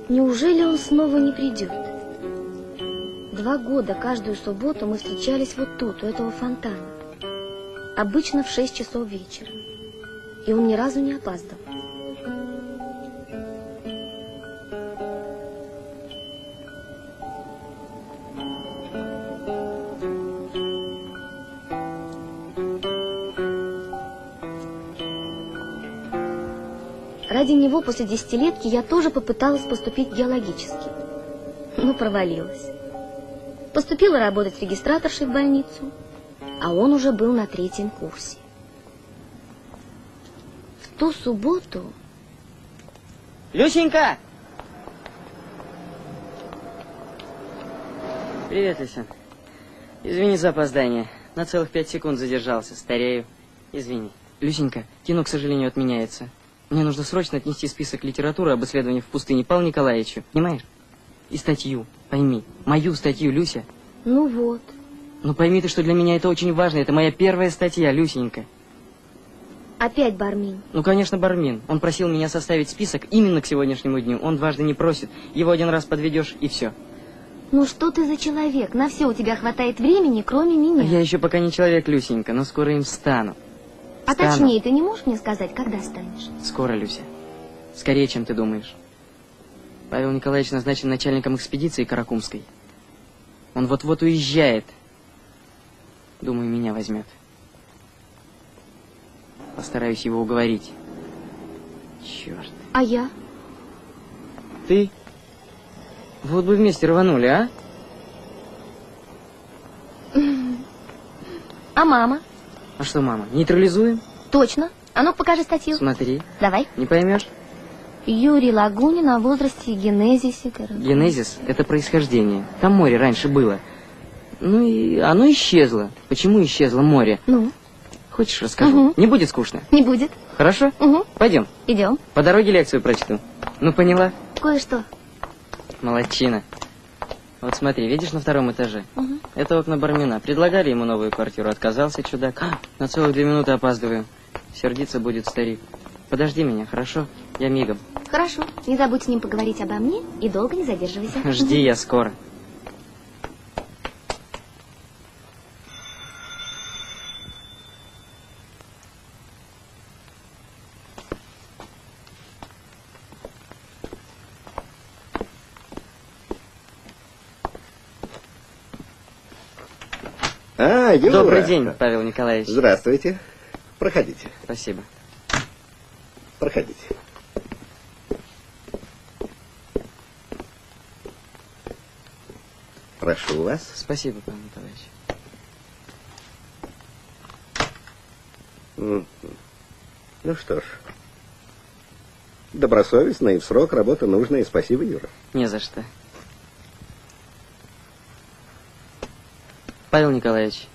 Неужели он снова не придет? 2 года каждую субботу мы встречались вот тут, у этого фонтана. Обычно в 6 часов вечера. И он ни разу не опаздывал. Ради него после 10-летки я тоже попыталась поступить геологически, но провалилась. Поступила работать регистраторшей в больницу, а он уже был на 3-м курсе. В ту субботу... Люсенька! Привет, Люся. Извини за опоздание. На целых 5 секунд задержался. Старею. Извини. Люсенька, кино, к сожалению, отменяется. Мне нужно срочно отнести список литературы об исследовании в пустыне Павлу Николаевичу. Понимаешь? И статью. Пойми. Мою статью, Люся. Ну вот. Ну пойми ты, что для меня это очень важно. Это моя первая статья, Люсенька. Опять Бармин? Ну, конечно, Бармин. Он просил меня составить список именно к сегодняшнему дню. Он дважды не просит. Его 1 раз подведешь, и все. Ну что ты за человек? На все у тебя хватает времени, кроме меня. Я еще пока не человек, Люсенька, но скоро им стану. А точнее, ты не можешь мне сказать, когда станешь? Скоро, Люся. Скорее, чем ты думаешь. Павел Николаевич назначен начальником экспедиции Каракумской. Он вот-вот уезжает. Думаю, меня возьмет. Постараюсь его уговорить. Черт. А я? Ты? Вот бы вместе рванули, а? А мама? А что, мама, нейтрализуем? Точно. А ну, покажи статью. Смотри. Давай. Не поймешь? Юрий Лагунин о возрасте и генезисе. Генезис – это происхождение. Там море раньше было. Ну и оно исчезло. Почему исчезло море? Ну? Хочешь, расскажу? Угу. Не будет скучно? Не будет. Хорошо? Угу. Пойдем. Идем. По дороге лекцию прочту. Ну, поняла? Кое-что. Молодчина. Вот смотри, видишь на 2-м этаже? Угу. Это окна Бармина. Предлагали ему новую квартиру, отказался чудак. На целых 2 минуты опаздываю. Сердиться будет старик. Подожди меня, хорошо? Я мигом. Хорошо. Не забудь с ним поговорить обо мне и долго не задерживайся. Жди, я скоро. Юра. Добрый день, Павел Николаевич. Здравствуйте. Проходите. Спасибо. Проходите. Прошу вас. Спасибо, Павел Николаевич. Ну что ж. Добросовестно и в срок работа нужная. Спасибо, Юра. Не за что. Павел Николаевич.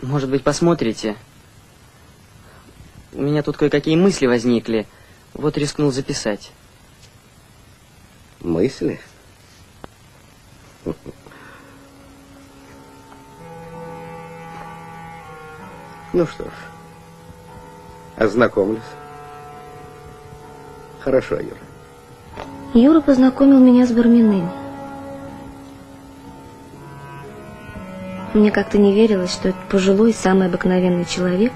Может быть, посмотрите? У меня тут кое-какие мысли возникли. Вот рискнул записать. Мысли? Ну что ж, ознакомлюсь. Хорошо, Юра. Юра познакомил меня с Барминым. Мне как-то не верилось, что этот пожилой, самый обыкновенный человек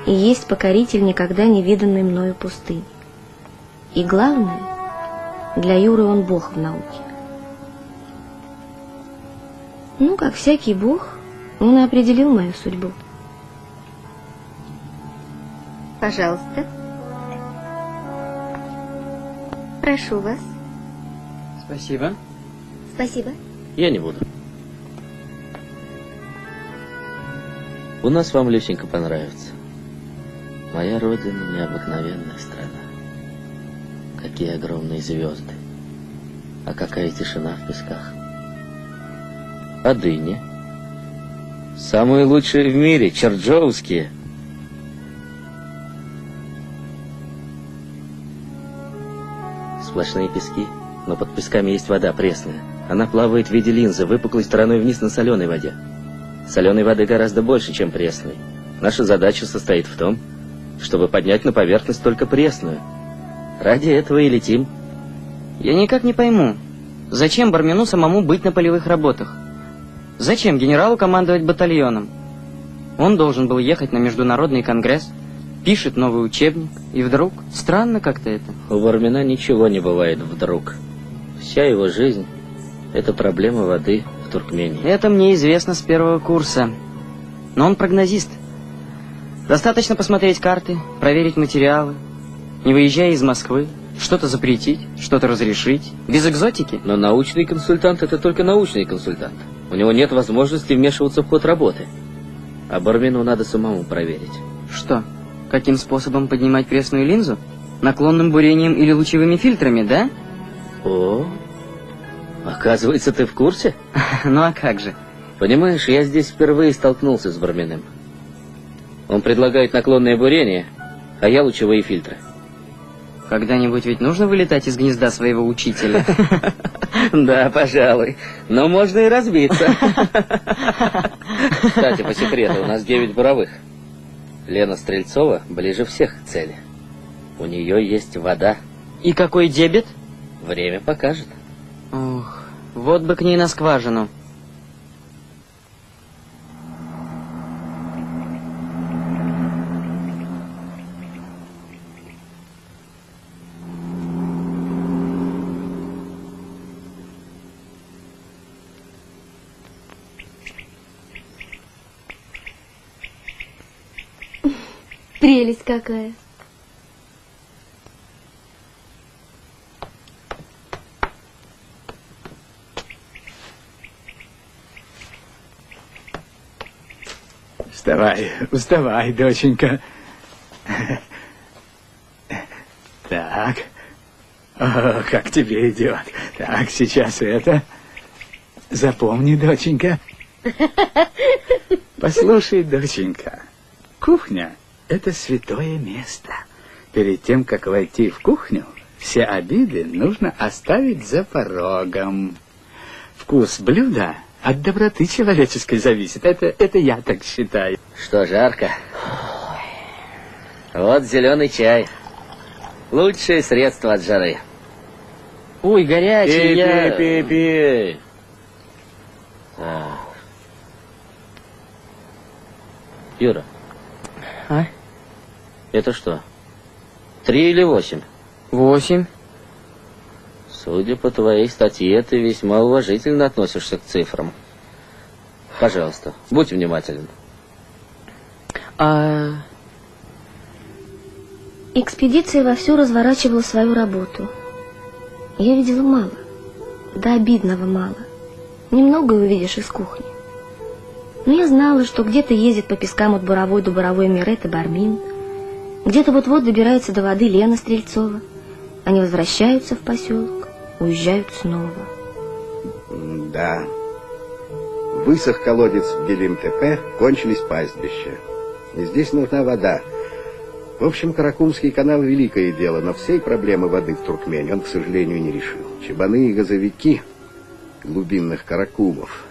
и есть покоритель никогда не виданной мною пустыни. И главное, для Юры он бог в науке. Ну, как всякий бог, он и определил мою судьбу. Пожалуйста. Прошу вас. Спасибо. Спасибо. Я не буду. У нас вам, Люсенька, понравится. Моя родина необыкновенная страна. Какие огромные звезды. А какая тишина в песках. А дыни? Самые лучшие в мире, чарджоуские. Сплошные пески, но под песками есть вода пресная. Она плавает в виде линзы, выпуклой стороной вниз на соленой воде. Соленой воды гораздо больше, чем пресной. Наша задача состоит в том, чтобы поднять на поверхность только пресную. Ради этого и летим. Я никак не пойму, зачем Бармину самому быть на полевых работах? Зачем генералу командовать батальоном? Он должен был ехать на международный конгресс, пишет новый учебник, и вдруг... Странно как-то это. У Бармина ничего не бывает вдруг. Вся его жизнь — это проблема воды в Туркмении. Это мне известно с первого курса. Но он прогнозист. Достаточно посмотреть карты, проверить материалы, не выезжая из Москвы, что-то запретить, что-то разрешить, без экзотики. Но научный консультант — это только научный консультант. У него нет возможности вмешиваться в ход работы. А Бармину надо самому проверить. Что? Каким способом поднимать пресную линзу? Наклонным бурением или лучевыми фильтрами, да? О, оказывается, ты в курсе? Ну а как же? Понимаешь, я здесь впервые столкнулся с Барминым. Он предлагает наклонное бурение, а я лучевые фильтры. Когда-нибудь ведь нужно вылетать из гнезда своего учителя? Да, пожалуй. Но можно и разбиться. Кстати, по секрету, у нас 9 буровых. Лена Стрельцова ближе всех к цели. У нее есть вода. И какой дебет? Время покажет. Ох, вот бы к ней на скважину. Прелесть какая. Вставай, вставай, доченька. Так. О, как тебе идет. Так, сейчас это. Запомни, доченька. Послушай, доченька. Кухня — это святое место. Перед тем, как войти в кухню, все обиды нужно оставить за порогом. Вкус блюда от доброты человеческой зависит. Это я так считаю. Что, жарко? Вот зеленый чай. Лучшее средство от жары. Ой, горячий, я... Пей. Юра. А? Это что? 3 или 8? 8. Судя по твоей статье, ты весьма уважительно относишься к цифрам. Пожалуйста, будь внимателен. Экспедиция вовсю разворачивала свою работу. Я видела мало, до обидного мало. Немного увидишь из кухни. Но я знала, что где-то ездит по пескам от буровой до буровой Мирет и Бармин, где-то вот-вот добирается до воды Лена Стрельцова. Они возвращаются в поселок, уезжают снова. Да. Высох колодец в Гелим-Тепе, кончились пастбища. И здесь нужна вода. В общем, Каракумский канал — великое дело, но всей проблемы воды в Туркмении он, к сожалению, не решил. Чабаны и газовики глубинных Каракумов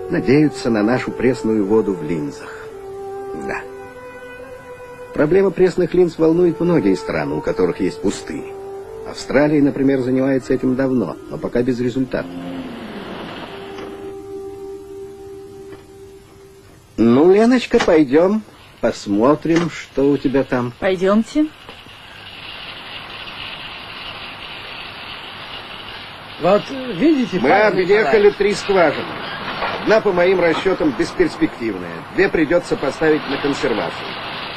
надеются на нашу пресную воду в линзах. Да. Проблема пресных линз волнует многие страны, у которых есть пустыни. Австралия, например, занимается этим давно, но пока безрезультатно. Ну, Леночка, пойдем, посмотрим, что у тебя там. Пойдемте. Вот, видите, Мы объехали 3 скважины. Одна, по моим расчетам, бесперспективная. 2 придется поставить на консервацию.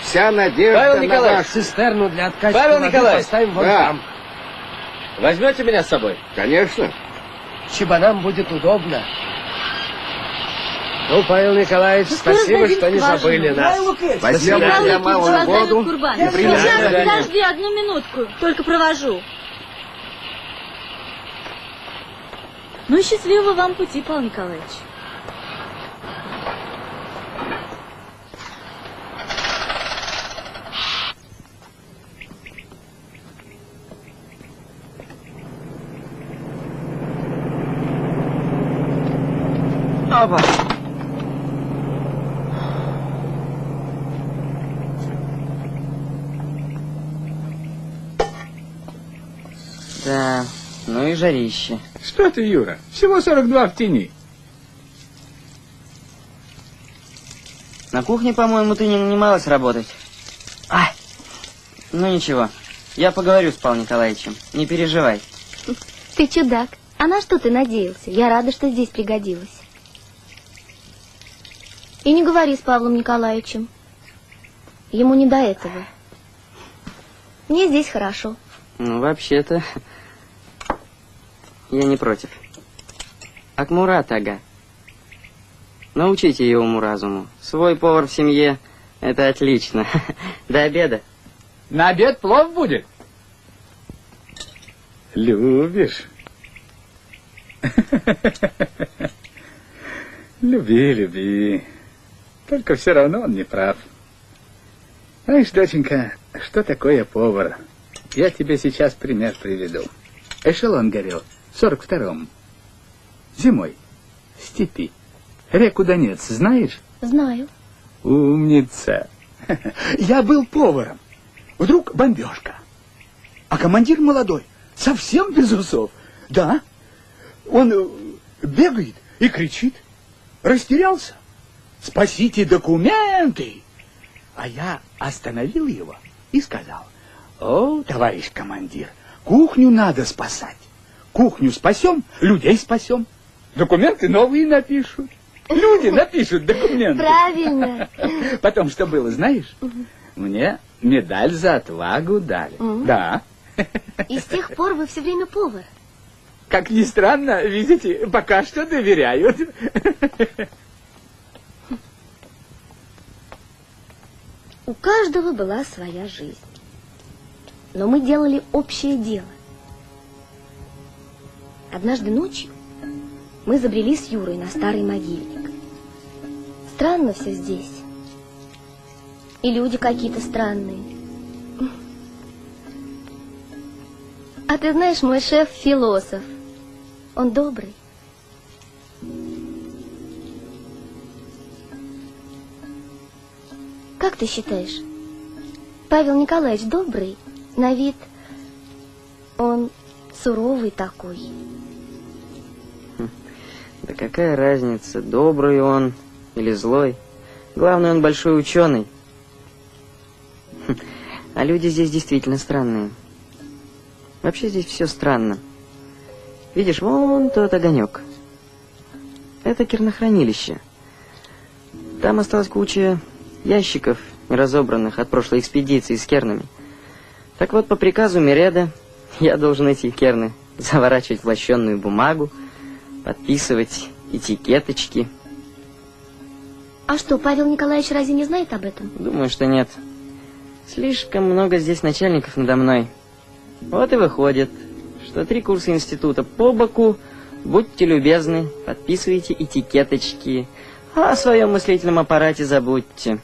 Вся надежда Павел на Николаевич, вас. Цистерну для откачки Павел воды Николаевич! поставим вон Да. там. Возьмете меня с собой? Конечно. Чебанам будет удобно. Ну, Павел Николаевич, Ну, скоро спасибо, сдадим что не скважину. забыли нас. Возьмем Михаил я Лукич, малую вас зовет воду Курбан. и принесем. Сейчас, задание. подожди одну минутку, только провожу. Ну, счастливого вам пути, Павел Николаевич. Опа. Да, ну и жарище. Что ты, Юра? Всего 42 в тени. На кухне, по-моему, ты не нанималась работать. Ай. Ну ничего, я поговорю с Павлом Николаевичем, не переживай. Ты чудак. А на что ты надеялся? Я рада, что здесь пригодилась. И не говори с Павлом Николаевичем. Ему не до этого. Мне здесь хорошо. Ну, вообще-то, я не против. Акмурат, ага. Научите его уму-разуму. Свой повар в семье — это отлично. До обеда. На обед плов будет. Любишь? Люби, люби. Только все равно он не прав. Знаешь, доченька, что такое повар? Я тебе сейчас пример приведу. Эшелон горел в 42-м. Зимой. В степи. Реку Донец, знаешь? Знаю. Умница. Я был поваром. Вдруг бомбежка. А командир молодой, совсем без усов. Да. Он бегает и кричит. Растерялся. Спасите документы. А я остановил его и сказал: о, товарищ командир, кухню надо спасать. Кухню спасем, людей спасем. Документы новые напишут. Люди напишут документы. Правильно. Потом что было, знаешь? Мне медаль за отвагу дали. Да. И с тех пор вы все время повар. Как ни странно, видите, пока что доверяют. У каждого была своя жизнь. Но мы делали общее дело. Однажды ночью мы забрели с Юрой на старый могильник. Странно все здесь. И люди какие-то странные. А ты знаешь, мой шеф философ. Он добрый. Как ты считаешь, Павел Николаевич добрый? На вид он суровый такой. Да какая разница, добрый он или злой? Главное, он большой ученый. А люди здесь действительно странные. Вообще здесь все странно. Видишь, вон тот огонек. Это кернохранилище. Там осталась куча ящиков, неразобранных от прошлой экспедиции с кернами. Так вот, по приказу Мереда я должен эти керны заворачивать в лощенную бумагу, подписывать этикеточки. А что, Павел Николаевич разве не знает об этом? Думаю, что нет. Слишком много здесь начальников надо мной. Вот и выходит, что 3 курса института по боку. Будьте любезны, подписывайте этикеточки. А о своем мыслительном аппарате забудьте.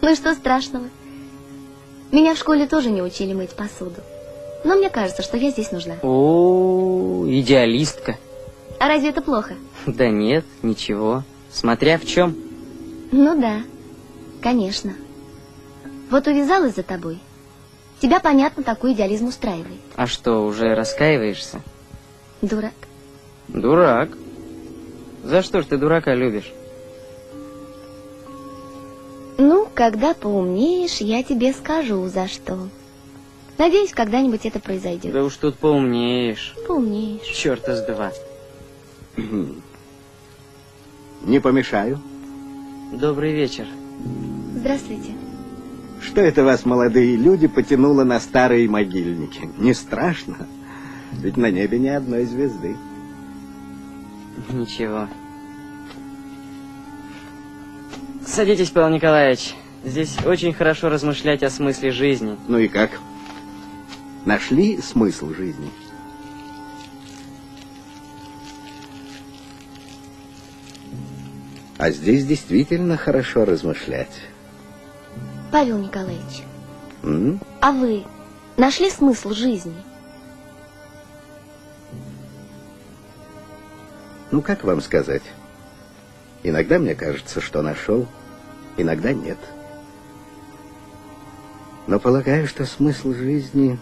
Ну и что страшного? Меня в школе тоже не учили мыть посуду. Но мне кажется, что я здесь нужна. О, идеалистка. А разве это плохо? Да нет, ничего. Смотря в чем. Ну да, конечно. Вот увязалась за тобой. Тебя, понятно, такой идеализм устраивает. А что, уже раскаиваешься? Дурак. Дурак. За что ж ты дурака любишь? Ну, когда поумнеешь, я тебе скажу, за что. Надеюсь, когда-нибудь это произойдет. Да уж тут поумнеешь. Поумнеешь. Черта с два. Не помешаю. Добрый вечер. Здравствуйте. Что это вас, молодые люди, потянуло на старые могильники? Не страшно? Ведь на небе ни одной звезды. Ничего. Садитесь, Павел Николаевич. Здесь очень хорошо размышлять о смысле жизни. Ну и как? Нашли смысл жизни? А здесь действительно хорошо размышлять. Павел Николаевич, М? а вы нашли смысл жизни? Ну, как вам сказать? Иногда мне кажется, что нашел, иногда нет. Но полагаю, что смысл жизни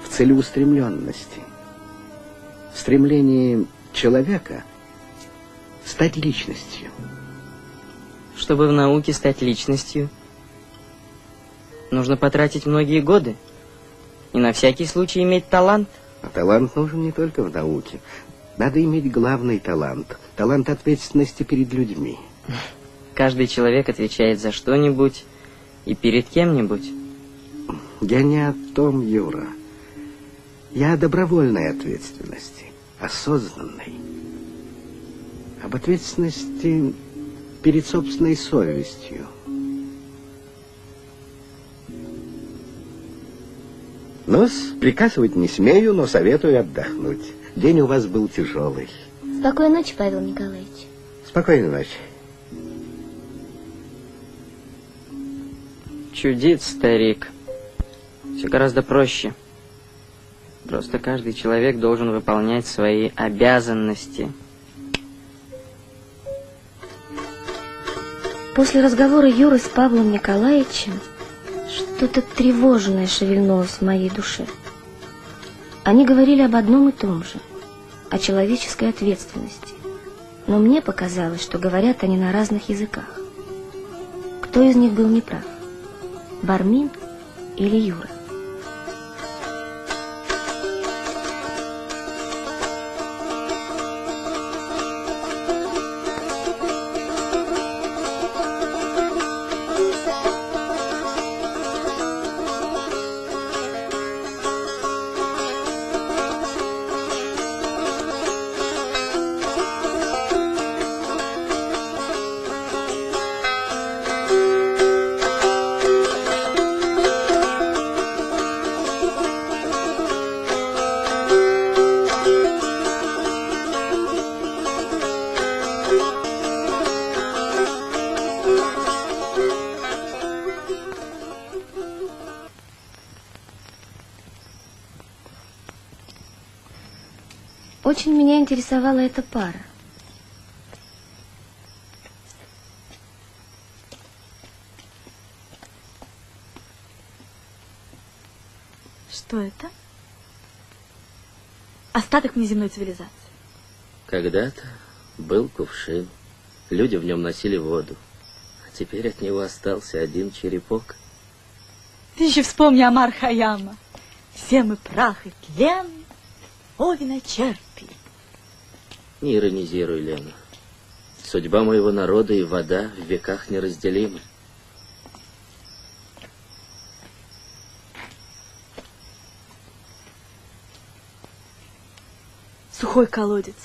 в целеустремленности, в стремлении человека стать личностью. Чтобы в науке стать личностью, нужно потратить многие годы. И на всякий случай иметь талант. А талант нужен не только в науке. Надо иметь главный талант. Талант ответственности перед людьми. Каждый человек отвечает за что-нибудь и перед кем-нибудь. Я не о том, Юра. Я о добровольной ответственности, осознанной. Об ответственности перед собственной совестью. Ну, приказывать не смею, но советую отдохнуть. День у вас был тяжелый. Спокойной ночи, Павел Николаевич. Спокойной ночи. Чудит старик. Все гораздо проще. Просто каждый человек должен выполнять свои обязанности. После разговора Юры с Павлом Николаевичем что-то тревожное шевельнулось в моей душе. Они говорили об одном и том же, о человеческой ответственности. Но мне показалось, что говорят они на разных языках. Кто из них был неправ? Бармин или Юра? Очень меня интересовала эта пара. Что это? Остаток внеземной цивилизации. Когда-то был кувшин. Люди в нем носили воду. А теперь от него остался один черепок. Ты еще вспомни Омар Хайяма. Все мы прах и тлен, о виночерпи. Не иронизируй, Лена. Судьба моего народа и вода в веках неразделимы. Сухой колодец.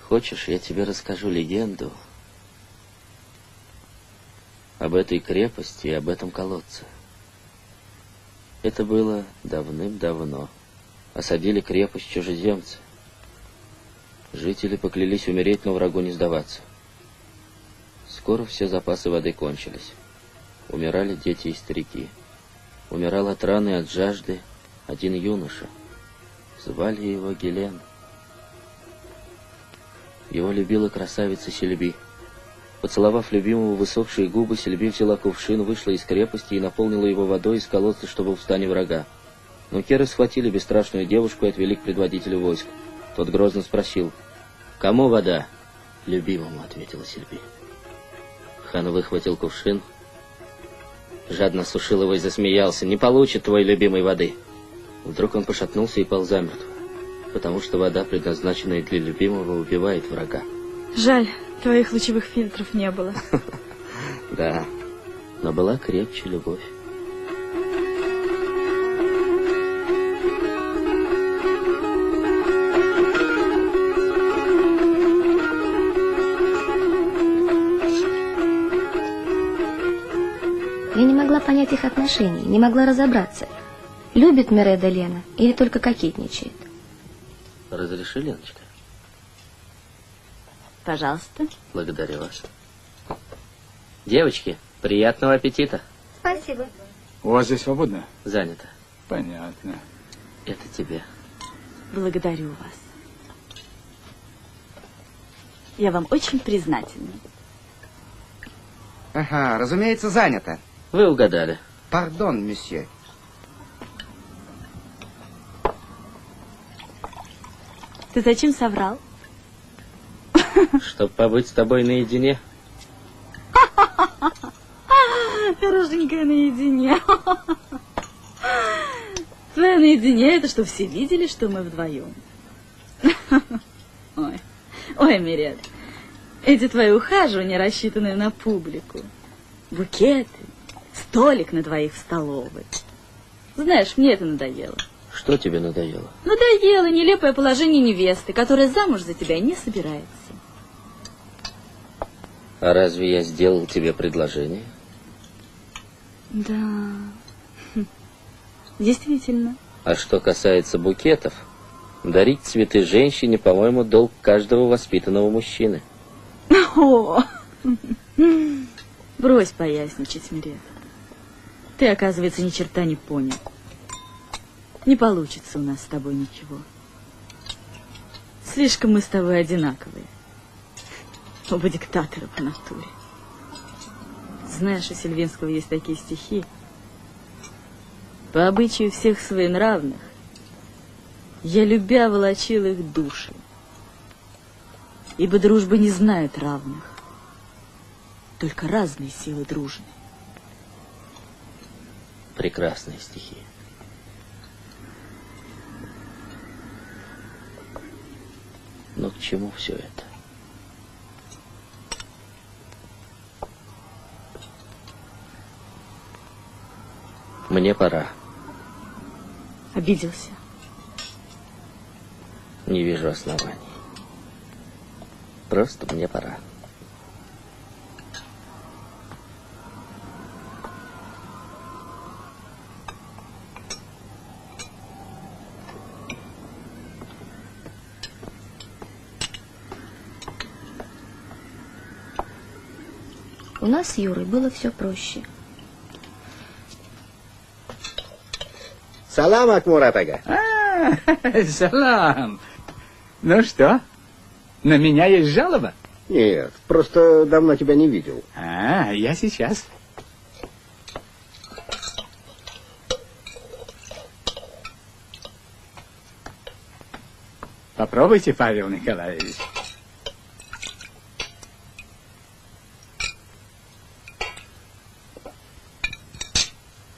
Хочешь, я тебе расскажу легенду об этой крепости и об этом колодце? Это было давным-давно. Осадили крепость чужеземцы. Жители поклялись умереть, но врагу не сдаваться. Скоро все запасы воды кончились. Умирали дети и старики. Умирал от раны и от жажды один юноша. Звали его Гелен. Его любила красавица Сильби. Поцеловав любимого в высохшие губы, Сильби взяла кувшин, вышла из крепости и наполнила его водой из колодца, чтобы в стане врага. Но керы схватили бесстрашную девушку и отвели к предводителю войск. Тот грозно спросил: «Кому вода?» «Любимому», — ответила Сильби. Хан выхватил кувшин, жадно осушил его и засмеялся. «Не получит твой любимой воды. Вдруг он пошатнулся и пал замертво, потому что вода, предназначенная для любимого, убивает врага. Жаль, твоих лучевых фильтров не было. Да, но была крепче любовь. Я не могла понять их отношений, не могла разобраться, любит Мереда Лена или только кокетничает. Разреши, Леночка? Пожалуйста. Благодарю вас. Девочки, приятного аппетита. Спасибо. У вас здесь свободно? Занято. Понятно. Это тебе. Благодарю вас. Я вам очень признательна. Ага, разумеется, занято. Вы угадали. Пардон, месье. Ты зачем соврал? Чтоб побыть с тобой наедине. Хорошенькая наедине. Твоя наедине, это что, все видели, что мы вдвоем? Ой, ой, Меред, эти твои ухаживания, рассчитанные на публику. Букеты, столик на двоих в столовой. Знаешь, мне это надоело. Что тебе надоело? Надоело нелепое положение невесты, которая замуж за тебя не собирается. А разве я сделал тебе предложение? Да, действительно. А что касается букетов, дарить цветы женщине, по-моему, долг каждого воспитанного мужчины. О, брось поясничать, Меред. Ты, оказывается, ни черта не понял. Не получится у нас с тобой ничего. Слишком мы с тобой одинаковые. Оба диктаторы по натуре. Знаешь, у Сильвинского есть такие стихи. По обычаю всех своенравных я, любя, волочил их души, ибо дружба не знает равных, только разные силы дружны. Прекрасные стихи. Но к чему все это? Мне пора. Обиделся? Не вижу оснований. Просто мне пора. У нас с Юрой было все проще. Салам, Акмурат ага. Салам. Ну что, на меня есть жалоба? Нет, просто давно тебя не видел. Я сейчас. Попробуйте, Павел Николаевич.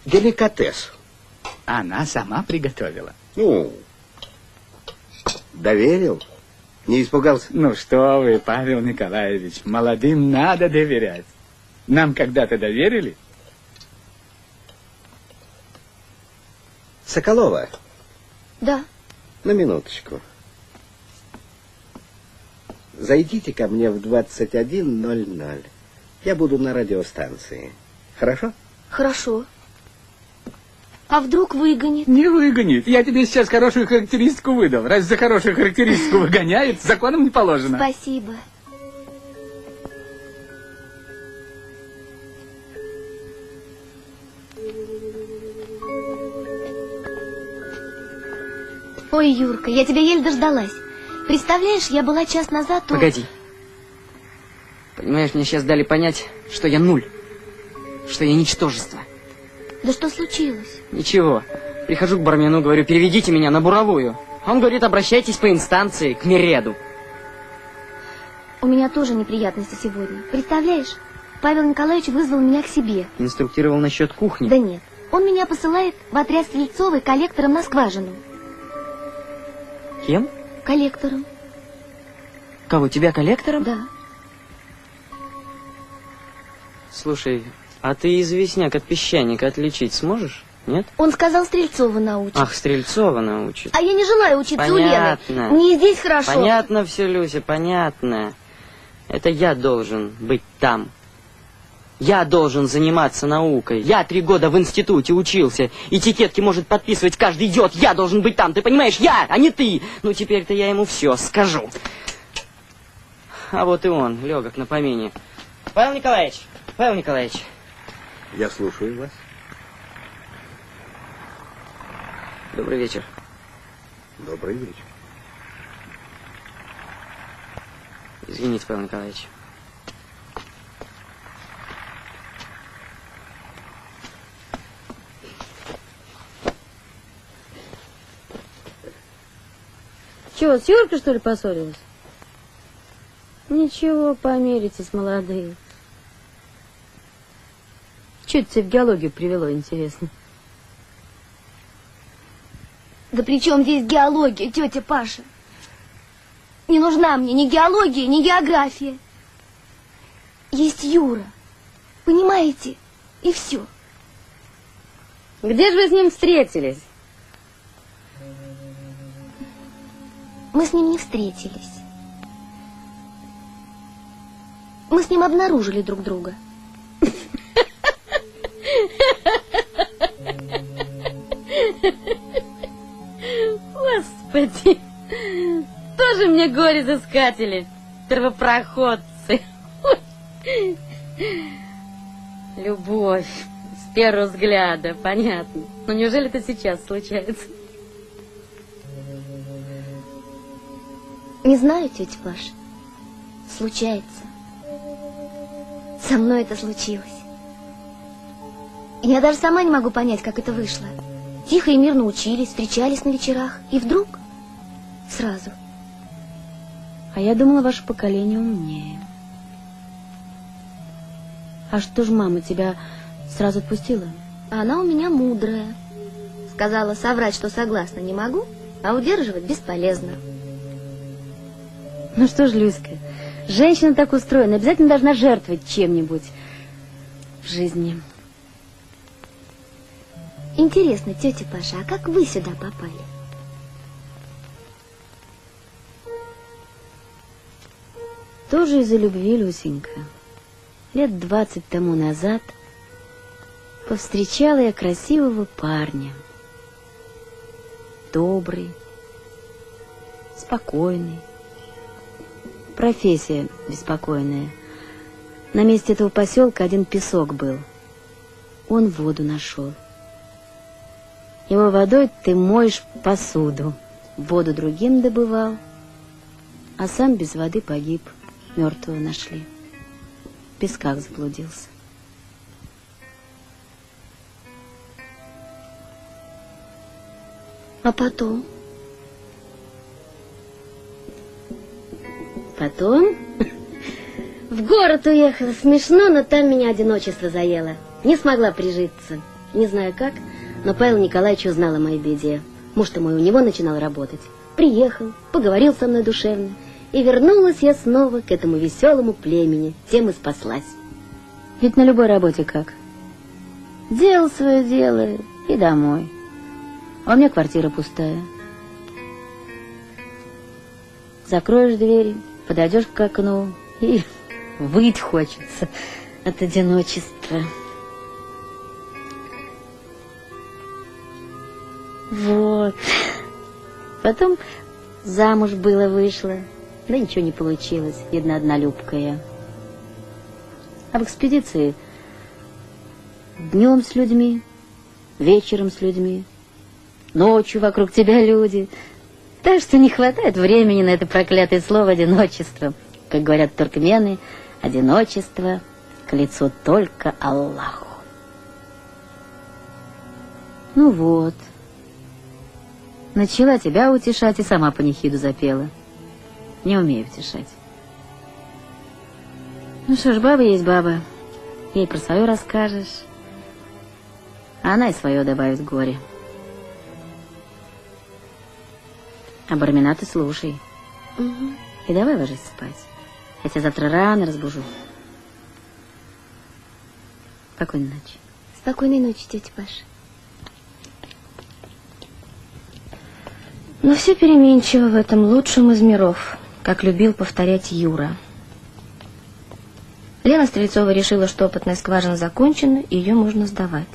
Деликатес. Она сама приготовила. Ну, доверил? Не испугался? Ну что вы, Павел Николаевич, молодым надо доверять. Нам когда-то доверили? Соколова, Да. на минуточку. Зайдите ко мне в 21:00. Я буду на радиостанции. Хорошо? Хорошо. А вдруг выгонит? Не выгонит. Я тебе сейчас хорошую характеристику выдал. Раз за хорошую характеристику выгоняет, законом не положено. Спасибо. Ой, Юрка, я тебя еле дождалась. Представляешь, я была час назад у... Погоди. Понимаешь, мне сейчас дали понять, что я нуль. Что я ничтожество. Да что случилось? Ничего. Прихожу к бармену, говорю, переведите меня на буровую. Он говорит, обращайтесь по инстанции к Мереду. У меня тоже неприятности сегодня. Представляешь, Павел Николаевич вызвал меня к себе. Инструктировал насчет кухни. Да нет, Он меня посылает в отряд Стрельцовой коллектором на скважину. Кем? Коллектором. Кого, тебя коллектором? Да. Слушай, а ты известняк от песчаника отличить сможешь? Нет? Он сказал, Стрельцова научит. Ах, Стрельцова научит. А я не желаю учиться Понятно. у Лены. Мне здесь хорошо. Понятно все, Люся, понятно. Это я должен быть там. Я должен заниматься наукой. Я 3 года в институте учился. Этикетки может подписывать каждый идиот. Я должен быть там, ты понимаешь? Я, а не ты. Ну, теперь-то я ему все скажу. А вот и он, легок на помине. Павел Николаевич, Павел Николаевич. Я слушаю вас. Добрый вечер. Добрый вечер. Извините, Павел Николаевич. Чего, с Юркой, что ли, поссорилась? Ничего, помиритесь, молодые. Что это тебя в геологию привело, интересно? Да при чем здесь геология, тетя Паша? Не нужна мне ни геология, ни география. Есть Юра. Понимаете? И все. Где же вы с ним встретились? Мы с ним не встретились. Мы с ним обнаружили друг друга. Господи, тоже мне горе-взыскатели, первопроходцы. Любовь с первого взгляда, понятно. Но неужели это сейчас случается? Не знаю, тетя Паша. Случается. Со мной это случилось. Я даже сама не могу понять, как это вышло. Тихо и мирно учились, встречались на вечерах. И вдруг сразу. А я думала, ваше поколение умнее. А что ж мама тебя сразу отпустила? А она у меня мудрая. Сказала, соврать, что согласна, не могу, а удерживать бесполезно. Ну что ж, Люська, женщина так устроена, обязательно должна жертвовать чем-нибудь в жизни. Интересно, тетя Паша, а как вы сюда попали? Тоже из-за любви, Люсенька. Лет 20 тому назад повстречала я красивого парня. Добрый, спокойный. Профессия беспокойная. На месте этого поселка один песок был. Он воду нашел. Его водой ты моешь посуду. Воду другим добывал, а сам без воды погиб. Мертвого нашли. В песках заблудился. А потом? Потом в город уехала. Смешно, но там меня одиночество заело. Не смогла прижиться. Не знаю как, но Павел Николаевич узнал о моей беде. Муж-то мой у него начинал работать. Приехал, поговорил со мной душевно. И вернулась я снова к этому веселому племени. Тем и спаслась. Ведь на любой работе как? Дело свое делаю и домой. А у меня квартира пустая. Закроешь двери, подойдешь к окну, и выть хочется от одиночества. Вот. Потом замуж вышла, да ничего не получилось, видно, однолюбка я. А в экспедиции днем с людьми, вечером с людьми, ночью вокруг тебя люди. Так что не хватает времени на это проклятое слово «одиночество». Как говорят туркмены, одиночество к лицу только Аллаху. Ну вот. Начала тебя утешать и сама панихиду запела. Не умею утешать. Ну что ж, баба есть баба. Ей про свое расскажешь. А она и свое добавит горе. А Бармина ты слушай. Угу. И давай ложись спать. Я тебя завтра рано разбужу. Спокойной ночи. Спокойной ночи, тетя Паша. Но все переменчиво в этом лучшем из миров, как любил повторять Юра. Лена Стрельцова решила, что опытная скважина закончена, и ее можно сдавать.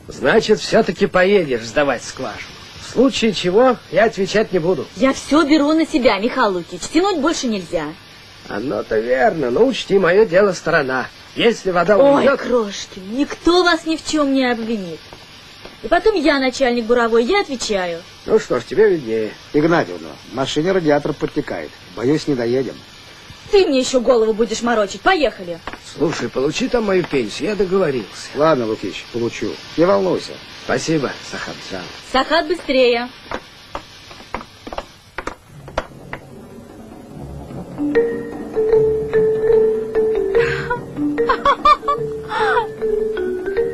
Значит, все-таки поедешь сдавать скважину. В случае чего я отвечать не буду. Я все беру на себя, Михаил Лукич. Тянуть больше нельзя. Оно-то верно, но учти, мое дело сторона. Если вода Ой, уйдет... крошки, никто вас ни в чем не обвинит. И потом я начальник буровой, я отвечаю. Ну что ж, тебе виднее. Игнатьевна, в машине радиатор подтекает. Боюсь, не доедем. Ты мне еще голову будешь морочить. Поехали. Слушай, получи там мою пенсию, я договорился. Ладно, Лукич, получу. Не волнуйся. Спасибо, Сахат-джан. Сахат, быстрее.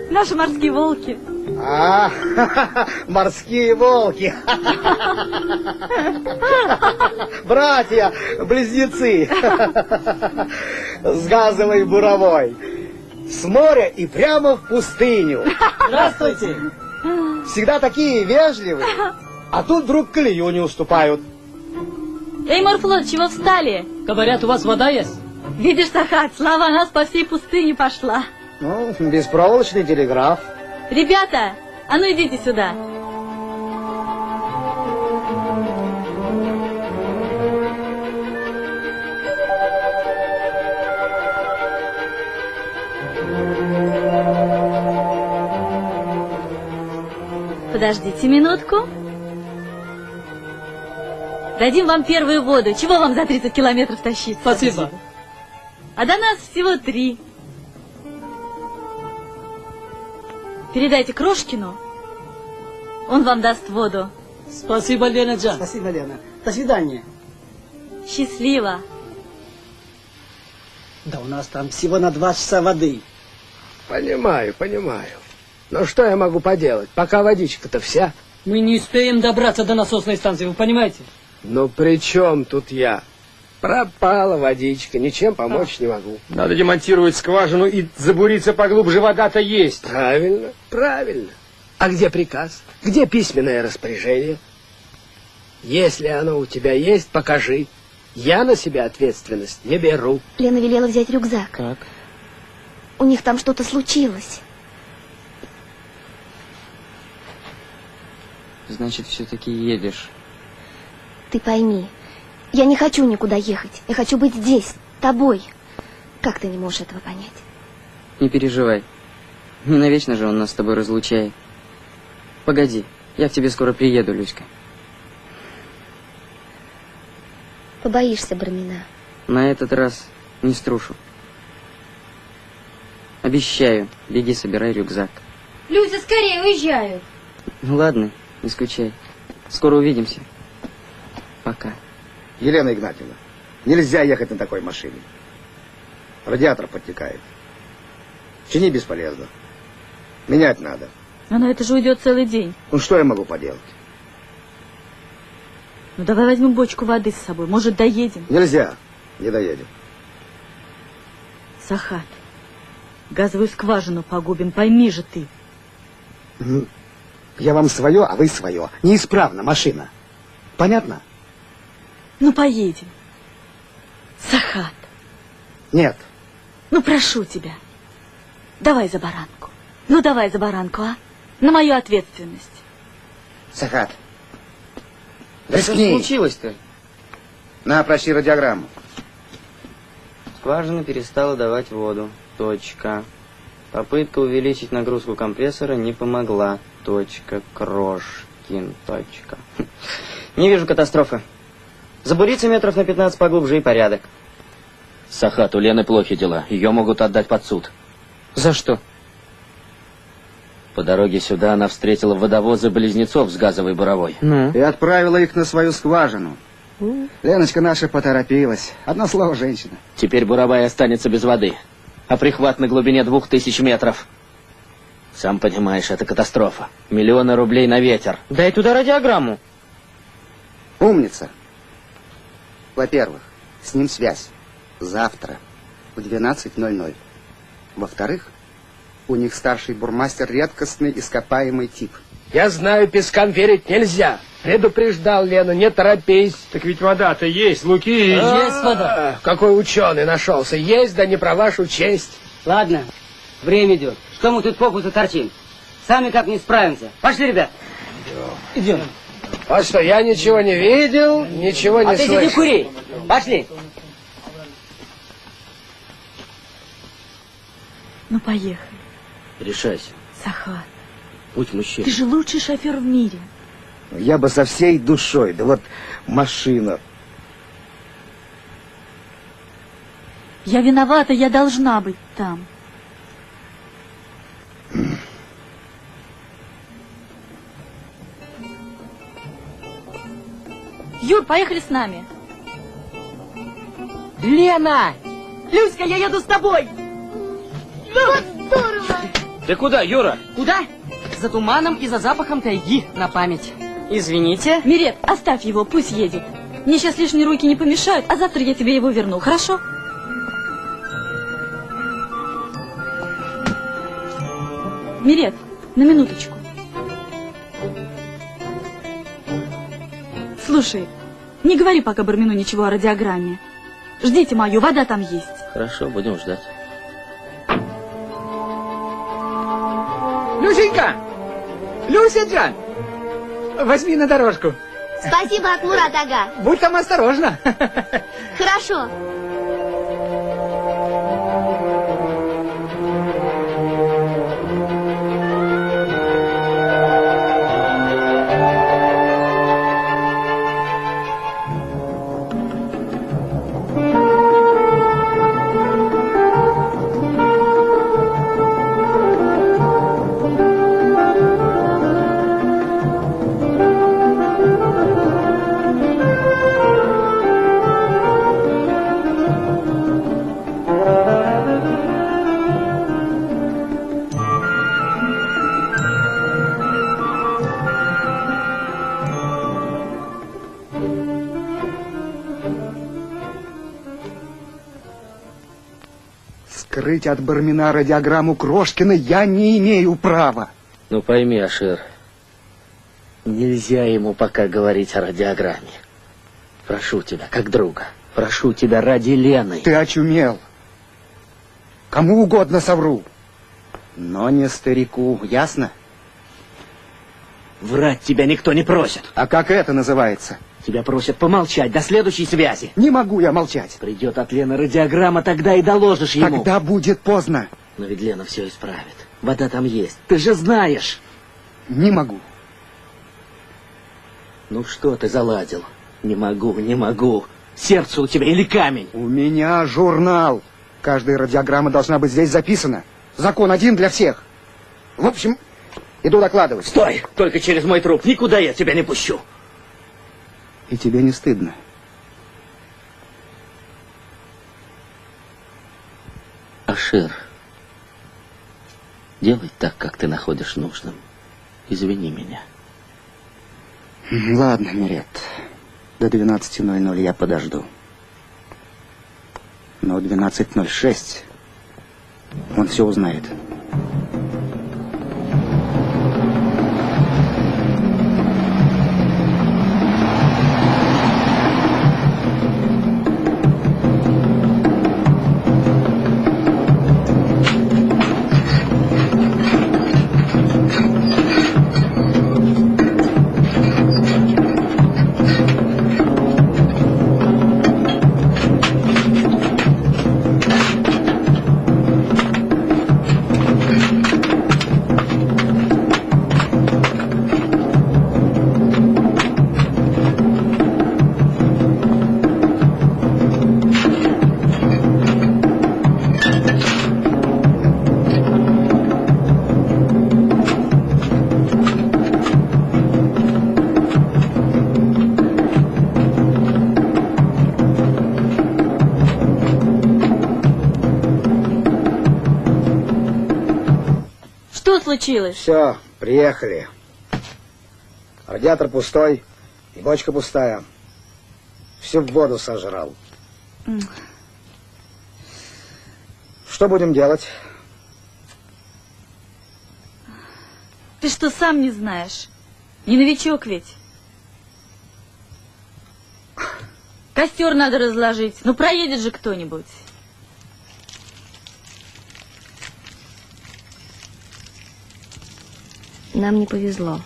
Наши морские волки. Морские волки. Братья, близнецы. С газовой буровой. С моря и прямо в пустыню. Здравствуйте. Всегда такие вежливые. А тут вдруг колею не уступают. Эй, морфлот, чего встали? Говорят, у вас вода есть? Видишь, Сахат, слава нас по всей пустыне пошла. Ну, беспроволочный телеграф. Ребята, а ну идите сюда. Подождите минутку. Дадим вам первую воду. Чего вам за 30 километров тащить? Спасибо. А до нас всего 3. Передайте Крошкину. Он вам даст воду. Спасибо, Лена Джан. Спасибо, Лена. До свидания. Счастливо. Да у нас там всего на 2 часа воды. Понимаю, понимаю. Но что я могу поделать, пока водичка-то вся? Мы не успеем добраться до насосной станции, вы понимаете? Ну при чем тут я? Пропала водичка, ничем помочь не могу. Надо демонтировать скважину и забуриться поглубже, вода-то есть. Правильно, правильно. А где приказ? Где письменное распоряжение? Если оно у тебя есть, покажи. Я на себя ответственность не беру. Лена велела взять рюкзак. Как? У них там что-то случилось. Значит, все-таки едешь. Ты пойми, я не хочу никуда ехать. Я хочу быть здесь, с тобой. Как ты не можешь этого понять? Не переживай. Не навечно же он нас с тобой разлучает. Погоди, я к тебе скоро приеду, Люська. Побоишься, Бармина? На этот раз не струшу. Обещаю, беги, собирай рюкзак. Люся, скорее уезжаю. Ну ладно, не скучай. Скоро увидимся. Пока. Елена Игнатьевна, нельзя ехать на такой машине. Радиатор подтекает. Чини бесполезно. Менять надо. А на это же уйдет целый день. Ну что я могу поделать? Ну давай возьмем бочку воды с собой. Может, доедем? Нельзя. Не доедем. Сахат, газовую скважину погубим, пойми же ты. Я вам свое, а вы свое. Неисправна машина. Понятно? Ну, поедем. Сахат, Нет. ну прошу тебя. Давай за баранку. Ну, давай за баранку, а? На мою ответственность. Сахат. Да что Рискни. случилось-то? На, прочти радиограмму. Скважина перестала давать воду. Точка. Попытка увеличить нагрузку компрессора не помогла. Точка. Крошкин. Точка. Не вижу катастрофы. Забуриться метров на 15 поглубже и порядок. Сахат, у Лены плохи дела. Ее могут отдать под суд. За что? По дороге сюда она встретила водовозы-близнецов с газовой буровой. Ну? И отправила их на свою скважину. Леночка наша поторопилась. Одно слово, женщина. Теперь буровая останется без воды. А прихват на глубине 2000 метров. Сам понимаешь, это катастрофа. Миллионы рублей на ветер. Дай туда радиограмму. Умница. Во-первых, с ним связь. Завтра в 12:00. Во-вторых, у них старший бурмастер редкостный ископаемый тип. Я знаю, пескам верить нельзя. Предупреждал Лену, не торопись. Так ведь вода-то есть, луки есть. Есть вода. Какой ученый нашелся. Есть, да не про вашу честь. Ладно, время идет. Что мы тут попусту торчим? Сами как не справимся. Пошли, ребят. Идем. Вот что, я ничего не видел, ничего не слышал. А ты иди кури. Пошли. Ну, поехали. Решайся. Сахат, Будь мужчиной. ты же лучший шофер в мире. Я бы со всей душой, да вот машина. Я виновата, я должна быть там. Юр, поехали с нами. Лена! Люська, я еду с тобой. Вот здорово! Ты куда, Юра? Куда? За туманом и за запахом тайги на память. Извините. Мирет, оставь его, пусть едет. Мне сейчас лишние руки не помешают, а завтра я тебе его верну, хорошо? Мирет, на минуточку. Слушай, не говори пока Бармину ничего о радиограмме. Ждите мою, вода там есть. Хорошо, будем ждать. Люсенька! Люся-джан! Возьми на дорожку. Спасибо, Акмурат ага. Будь там осторожна. Хорошо. Скрыть от Бармина радиограмму Крошкина я не имею права. Ну пойми, Ашир, нельзя ему пока говорить о радиограмме. Прошу тебя, как друга, прошу тебя ради Лены. Ты очумел. Кому угодно совру. Но не старику, ясно? Врать тебя никто не просит. А как это называется? Тебя просят помолчать до следующей связи. Не могу я молчать. Придет от Лены радиограмма, тогда и доложишь ему. Тогда будет поздно. Но ведь Лена все исправит. Вода там есть. Ты же знаешь. Не могу. Ну что ты заладил? Не могу, не могу. Сердце у тебя или камень? У меня журнал. Каждая радиограмма должна быть здесь записана. Закон один для всех. В общем, иду докладывать. Стой! Только через мой труп. Никуда я тебя не пущу. И тебе не стыдно? Ашир, делай так, как ты находишь нужным. Извини меня. Ладно, Мирет. До 12:00 я подожду. Но в 12:06 он все узнает. случилось? Все, приехали. Радиатор пустой, и бочка пустая. Все в воду сожрал. Что будем делать? Ты что, сам не знаешь? Не новичок ведь. Костер надо разложить. Ну, проедет же кто-нибудь. Нам не повезло.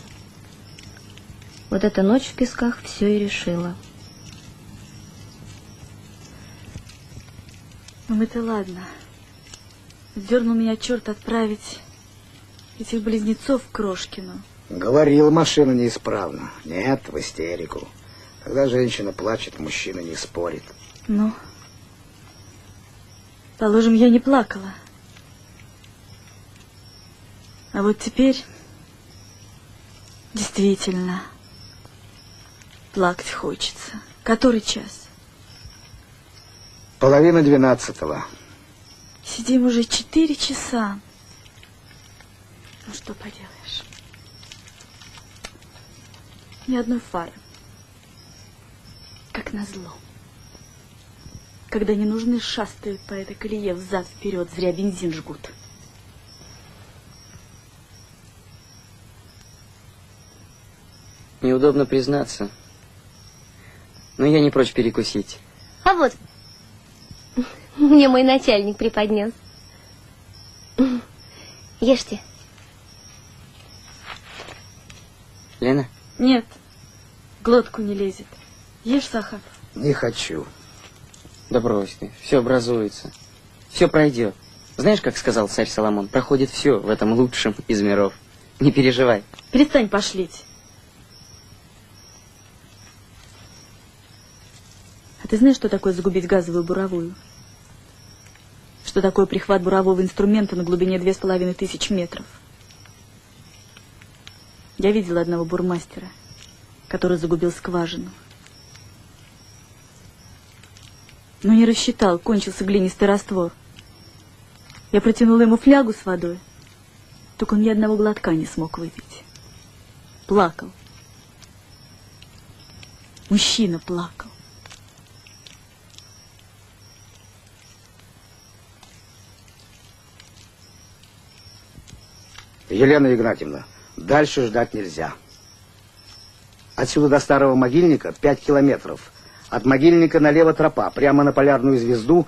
Вот эта ночь в песках все и решила. Ну, это ладно. Дернул меня черт отправить этих близнецов к Крошкину. Говорил, машина неисправна. Нет, в истерику. Когда женщина плачет, мужчина не спорит. Ну, положим, я не плакала. А вот теперь действительно плакать хочется. Который час? 11:30. Сидим уже 4 часа. Ну, что поделаешь. Ни одной фары. Как назло. Когда не нужны, шастают по этой колее взад-вперед, зря бензин жгут. Неудобно признаться, но я не прочь перекусить. А вот, мне мой начальник преподнес. Ешьте. Лена? Нет, в глотку не лезет. Ешь, Сахар? Не хочу. Да брось ты, все образуется. Все пройдет. Знаешь, как сказал царь Соломон, проходит все в этом лучшем из миров. Не переживай. Перестань пошлить. А ты знаешь, что такое загубить газовую буровую? Что такое прихват бурового инструмента на глубине 2500 метров? Я видела одного бурмастера, который загубил скважину. Но не рассчитал, кончился глинистый раствор. Я протянула ему флягу с водой, только он ни одного глотка не смог выпить. Плакал. Мужчина плакал. Елена Игнатьевна, дальше ждать нельзя. Отсюда до старого могильника 5 километров. От могильника налево тропа, прямо на полярную звезду,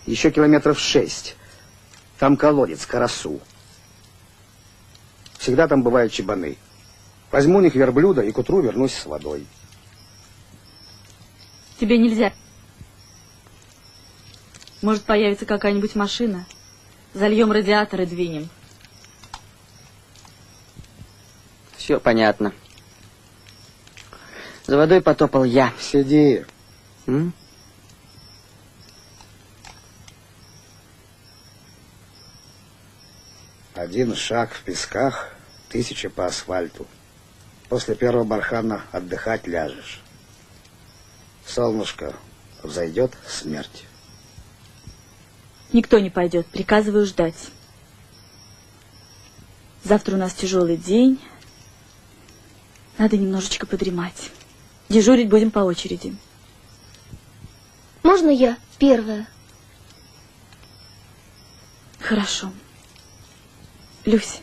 еще километров 6. Там колодец, Карасу. Всегда там бывают чабаны. Возьму у них верблюда и к утру вернусь с водой. Тебе нельзя. Может, появится какая-нибудь машина. Зальем радиатор и двинем. Все понятно. За водой потопал я. Сиди. Один шаг в песках, 1000 по асфальту. После первого бархана отдыхать ляжешь. Солнышко взойдет, смерть. Никто не пойдет, приказываю ждать. Завтра у нас тяжелый день. Надо немножечко подремать. Дежурить будем по очереди. Можно я первая? Хорошо. Люсь,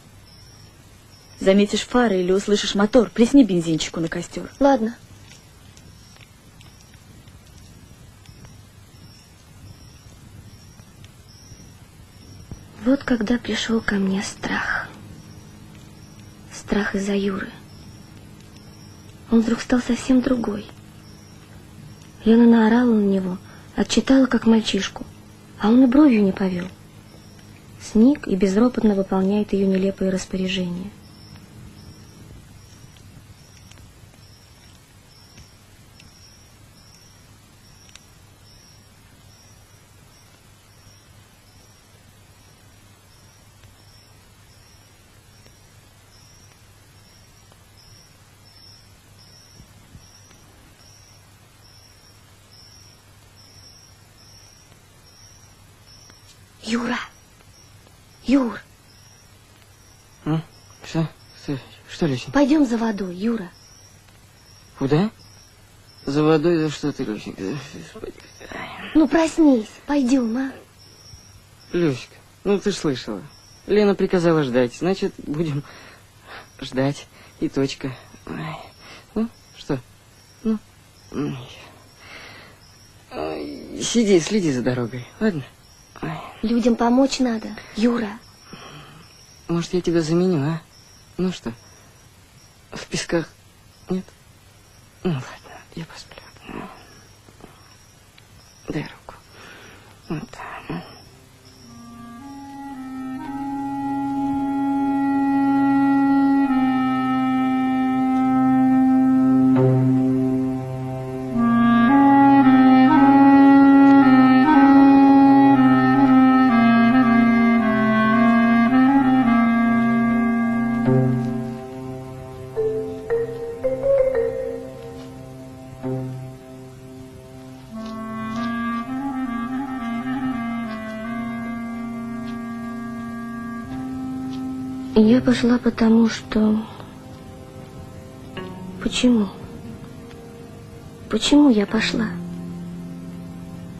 заметишь фары или услышишь мотор, плесни бензинчику на костер. Ладно. Вот когда пришел ко мне страх. Страх из-за Юры. Он вдруг стал совсем другой. Лена наорала на него, отчитала как мальчишку, а он и бровью не повел. Сник и безропотно выполняет ее нелепые распоряжения. Юра! Юр! М? Что, Люсенька? Пойдем за водой, Юра. Куда? За водой? За что ты, Люсенька? Ну, проснись, пойдем, а? Люська, ну ты ж слышала. Лена приказала ждать, значит, будем ждать. И точка. Ой. Ну, что? Ну, ой, сиди, следи за дорогой, ладно? Ой. Людям помочь надо, Юра. Может, я тебя заменю, а? Ну что, в песках нет? Ну, ладно, я посплю. Дай руку. Вот так. Я пошла потому, что... Почему? Почему я пошла?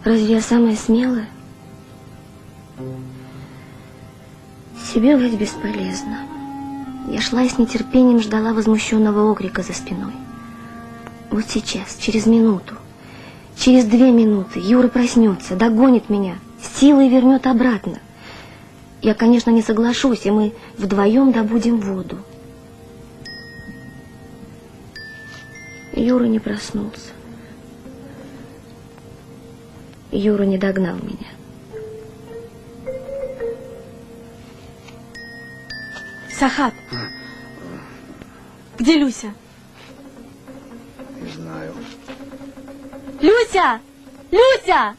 Разве я самая смелая? Себе врать бесполезно. Я шла и с нетерпением ждала возмущенного окрика за спиной. Вот сейчас, через минуту, через 2 минуты Юра проснется, догонит меня, силой вернет обратно. Я, конечно, не соглашусь, и мы вдвоем добудем воду. Юра не проснулся. Юра не догнал меня. Сахат, где Люся? Не знаю. Люся! Люся!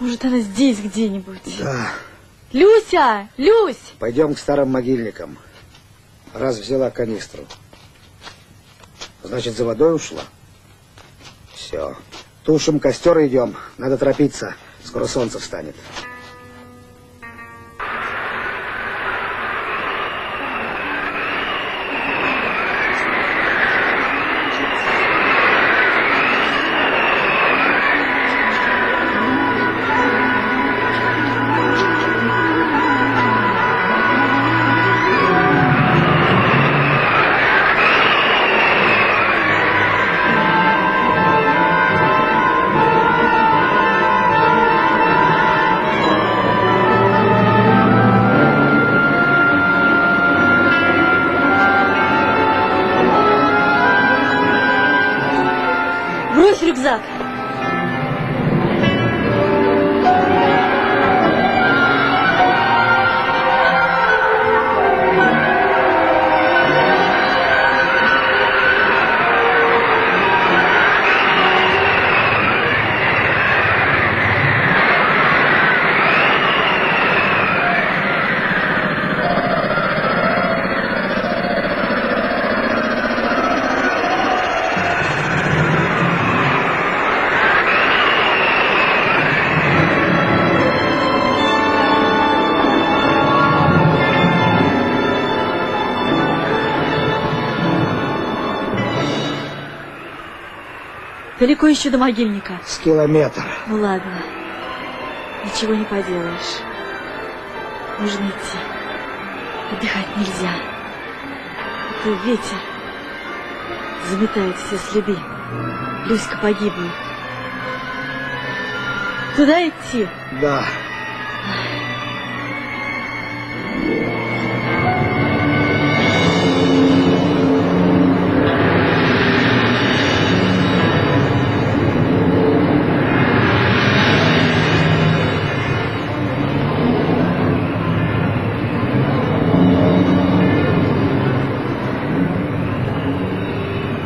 Может, она здесь где-нибудь? Да. Люся! Люсь! Пойдем к старым могильникам. Раз взяла канистру. Значит, за водой ушла? Все. Тушим костер и идем. Надо торопиться. Скоро солнце встанет. Брось рюкзак! Далеко еще до могильника? С километр. Ну ладно, ничего не поделаешь. Нужно идти. Отдыхать нельзя. Это ветер заметает все следы. Люська погибнет. Туда идти? Да.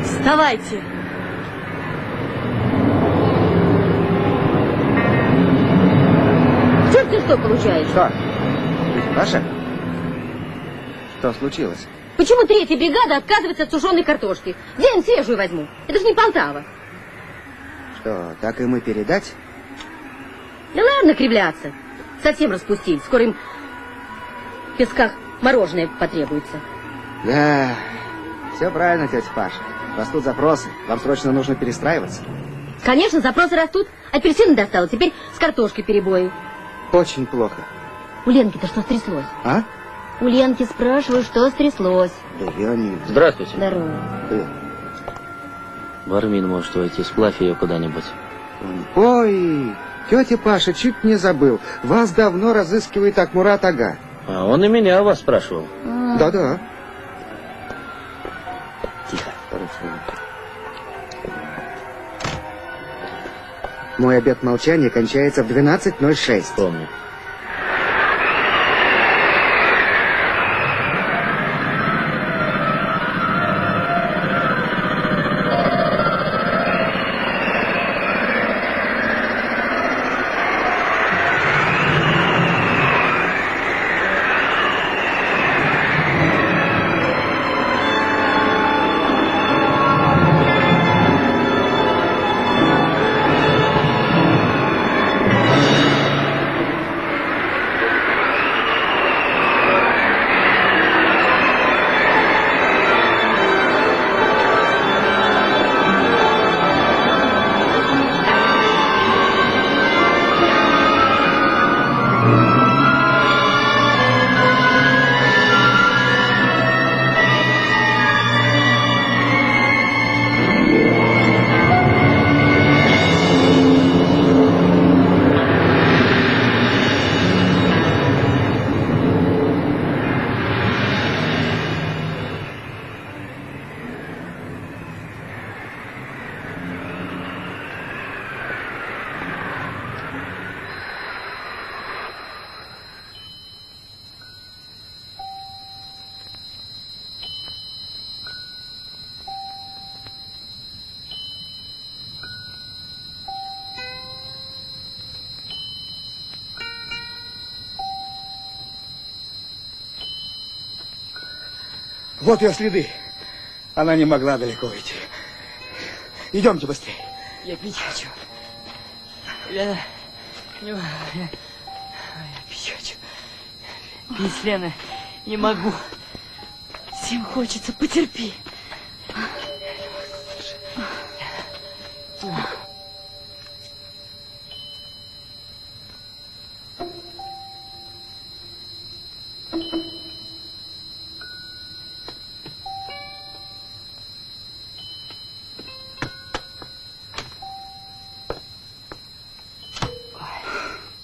Вставайте. Черт ты что получаешь? Что? Ваша? Что случилось? Почему 3-я бригада отказывается от сушеной картошки? Где я им свежую возьму? Это же не Полтава. Что, так им и передать? Да ладно кривляться. Совсем распустить. Скоро им в Песках мороженое потребуется. Да, все правильно, тетя Паша. Растут запросы. Вам срочно нужно перестраиваться. Конечно, запросы растут. Апельсины достала, теперь с картошкой перебои. Очень плохо. У Ленки-то что стряслось? А? У Ленки спрашиваю, что стряслось. Да я не... Здравствуйте. Здорово. Бармин может войти, сплавь ее куда-нибудь. Ой, тетя Паша, чуть не забыл. Вас давно разыскивает Акмурат ага. А он и меня о вас спрашивал. Да-да. Тихо. Мой обед молчания кончается в 12:06. Помню. Вот ее следы. Она не могла далеко уйти. Идемте быстрее. Я пить хочу. Лена, не могу. Я пить хочу. Пить, Лена, не могу. Всем хочется, потерпи.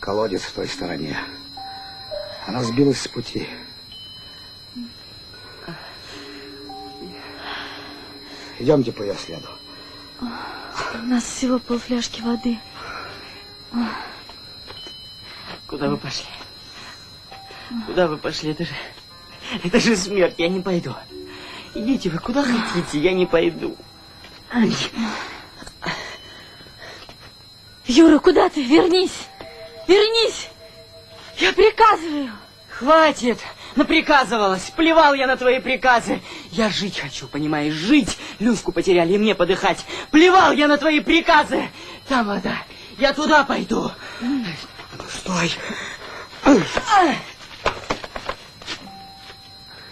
Колодец в той стороне. Она сбилась с пути. Идемте по ее следу. У нас всего полфляжки воды. Куда вы пошли? Куда вы пошли? Это же смерть, я не пойду. Идите вы куда хотите, я не пойду. Юра, куда ты? Вернись! Вернись! Я приказываю! Хватит! Наприказывалась! Плевал я на твои приказы! Я жить хочу, понимаешь? Жить! Люську потеряли, и мне подыхать! Плевал я на твои приказы! Там вода! Я туда пойду! Стой!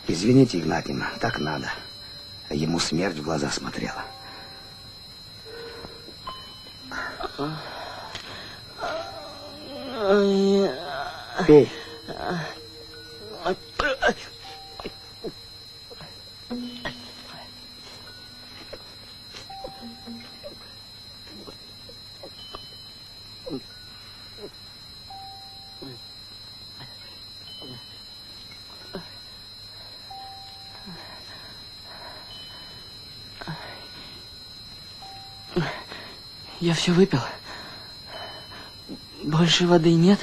Извините, Игнатьевна, так надо. Ему смерть в глаза смотрела. Пей. Я все выпил. Больше воды нет.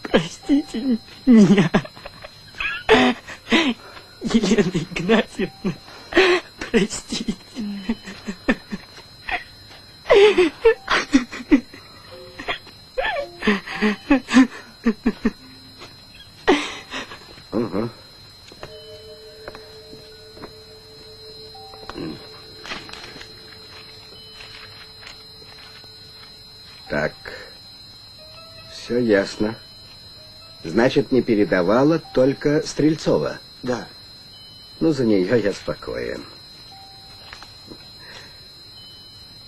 Простите меня, Елена Игнатьевна, простите. Угу. Так, все ясно. Значит, не передавала только Стрельцова? Да. Ну, за нее я спокоен.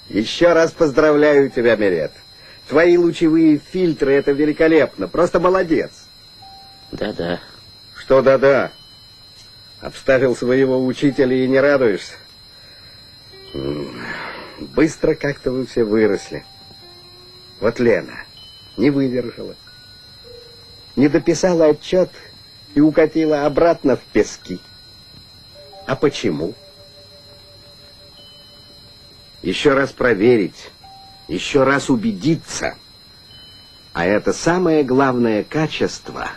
Еще раз поздравляю тебя, Мерет. Твои лучевые фильтры — это великолепно. Просто молодец. Да-да. Что да-да? Обставил своего учителя и не радуешься? Быстро как-то вы все выросли. Вот Лена не выдержала. Не дописала отчет и укатила обратно в пески. А почему? Еще раз проверить, еще раз убедиться. А это самое главное качество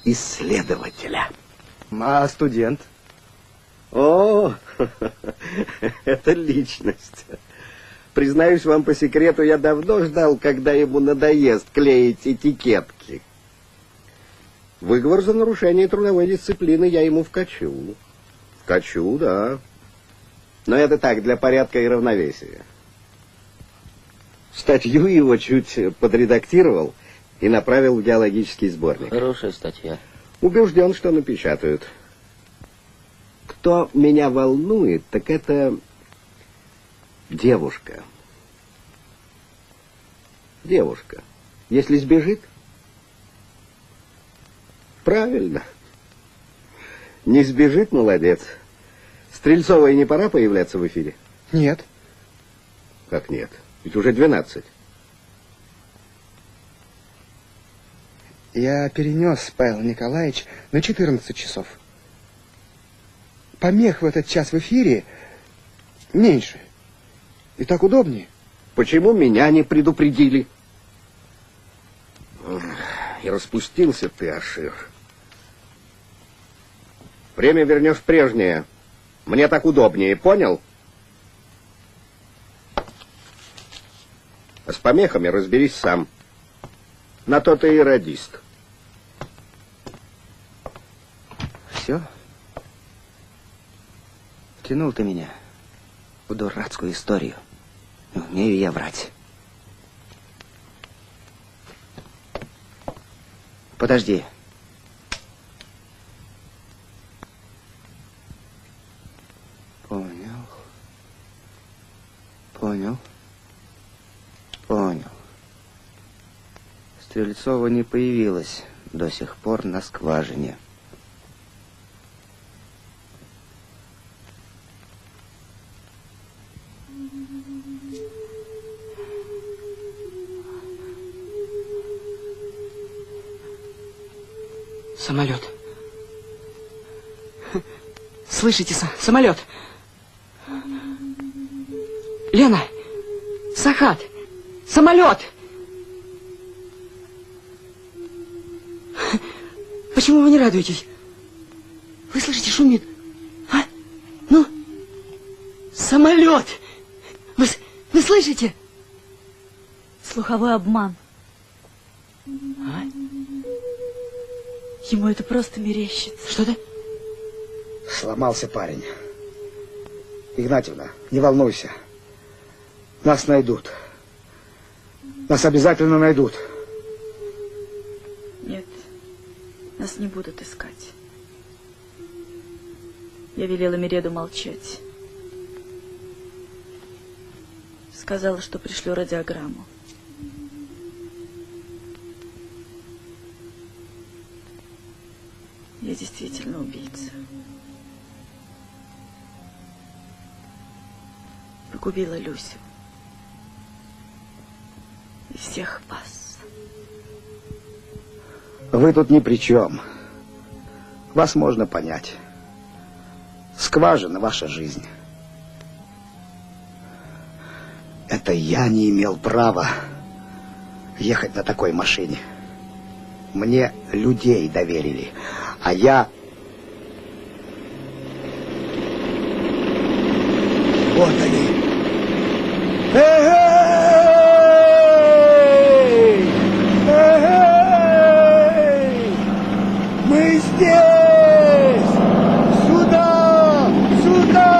исследователя. А студент? О, это личность. Признаюсь вам по секрету, я давно ждал, когда ему надоест клеить этикетки. Выговор за нарушение трудовой дисциплины я ему вкачу. Вкачу, да. Но это так, для порядка и равновесия. Статью его чуть подредактировал и направил в геологический сборник. Хорошая статья. Убежден, что напечатают. Кто меня волнует, так это девушка. Девушка. Если сбежит, правильно. Не сбежит, молодец. Стрельцовой не пора появляться в эфире? Нет. Как нет? Ведь уже 12. Я перенес, Павел Николаевич, на 14 часов. Помех в этот час в эфире меньше. И так удобнее. Почему меня не предупредили? И распустился ты, Ашир. Время вернешь прежнее. Мне так удобнее, понял? А с помехами разберись сам. На то ты и радист. Все? Втянул ты меня в дурацкую историю. Не умею я врать. Подожди. Понял. Понял. Понял. Стрельцова не появилась до сих пор на скважине. Самолет. Слышите, самолет? Лена! Сахат! Самолет! Почему вы не радуетесь? Вы слышите, шумит? А? Ну? Самолет! Вы слышите? Слуховой обман. А? Ему это просто мерещится. Что-то? Сломался парень. Игнатьевна, не волнуйся. Нас найдут. Нас обязательно найдут. Нет, нас не будут искать. Я велела Мереду молчать. Сказала, что пришлю радиограмму. я действительно убийца. Погубила Люсю. И всех вас. Вы тут ни при чем. Вас можно понять. Скважина ваша жизнь. Это я не имел права ехать на такой машине. Мне людей доверили, а я... Вот они. Эй! Эй! Мы здесь! Сюда! Сюда!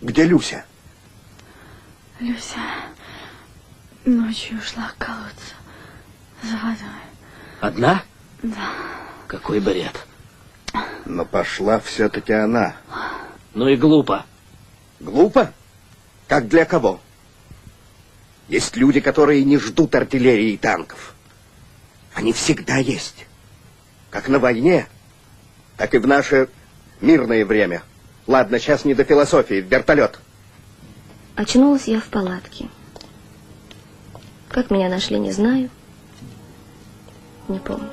Где Люся? Люся ночью ушла к колодцу за водой. Одна? Да. Какой бред. Но пошла все-таки она. Ну и глупо. Глупо? Как для кого? Есть люди, которые не ждут артиллерии и танков. Они всегда есть. Как на войне, так и в наше мирное время. Ладно, сейчас не до философии, в вертолет. Очнулась я в палатке. Как меня нашли, не знаю. Не помню.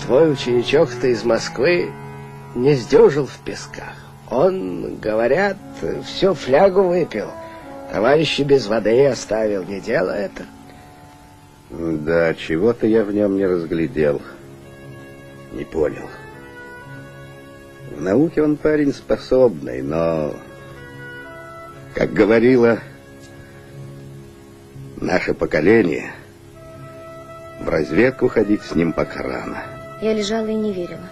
Твой ученичок-то из Москвы не сдюжил в песках. Он, говорят, всю флягу выпил. Товарищи без воды оставил. Не дело это. Да, чего-то я в нем не разглядел. Не понял. В науке он парень способный, но, как говорило наше поколение, в разведку ходить с ним пока рано. Я лежала и не верила.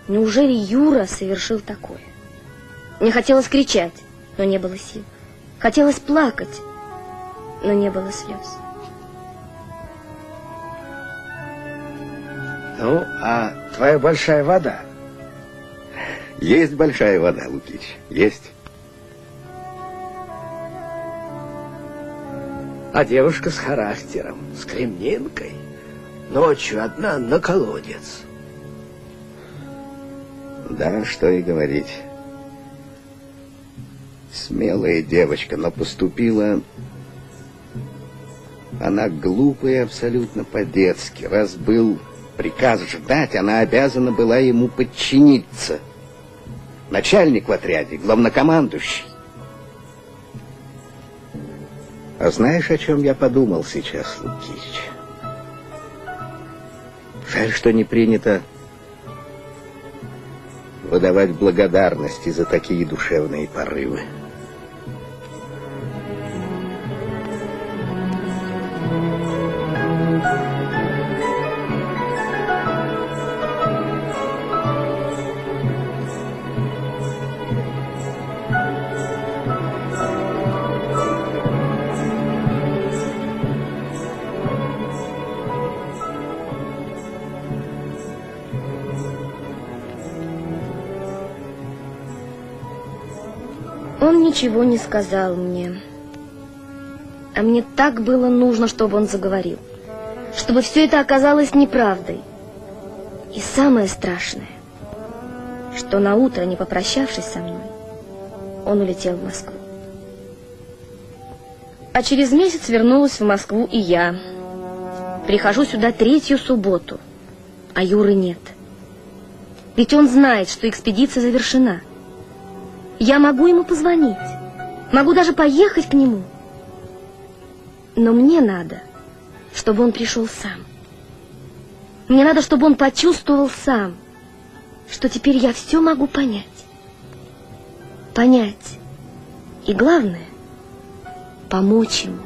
Неужели Юра совершил такое? Мне хотелось кричать, но не было сил. Хотелось плакать, но не было слез. Ну, а твоя большая вода? Есть большая вода, Лукич, есть. А девушка с характером, с кремнинкой. Ночью одна на колодец. Да, что и говорить. Смелая девочка, но поступила она глупо и абсолютно по-детски. Раз был приказ ждать, она обязана была ему подчиниться. Начальник в отряде, главнокомандующий. А знаешь, о чем я подумал сейчас, Лукич? Жаль, что не принято выдавать благодарности за такие душевные порывы. Он ничего не сказал мне. А мне так было нужно, чтобы он заговорил. Чтобы все это оказалось неправдой. И самое страшное, что наутро, не попрощавшись со мной, он улетел в Москву. А через месяц вернулась в Москву и я. Прихожу сюда 3-ю субботу, а Юры нет. Ведь он знает, что экспедиция завершена. Я могу ему позвонить, могу даже поехать к нему. Но мне надо, чтобы он пришел сам. Мне надо, чтобы он почувствовал сам, что теперь я все могу понять. Понять. И главное, помочь ему.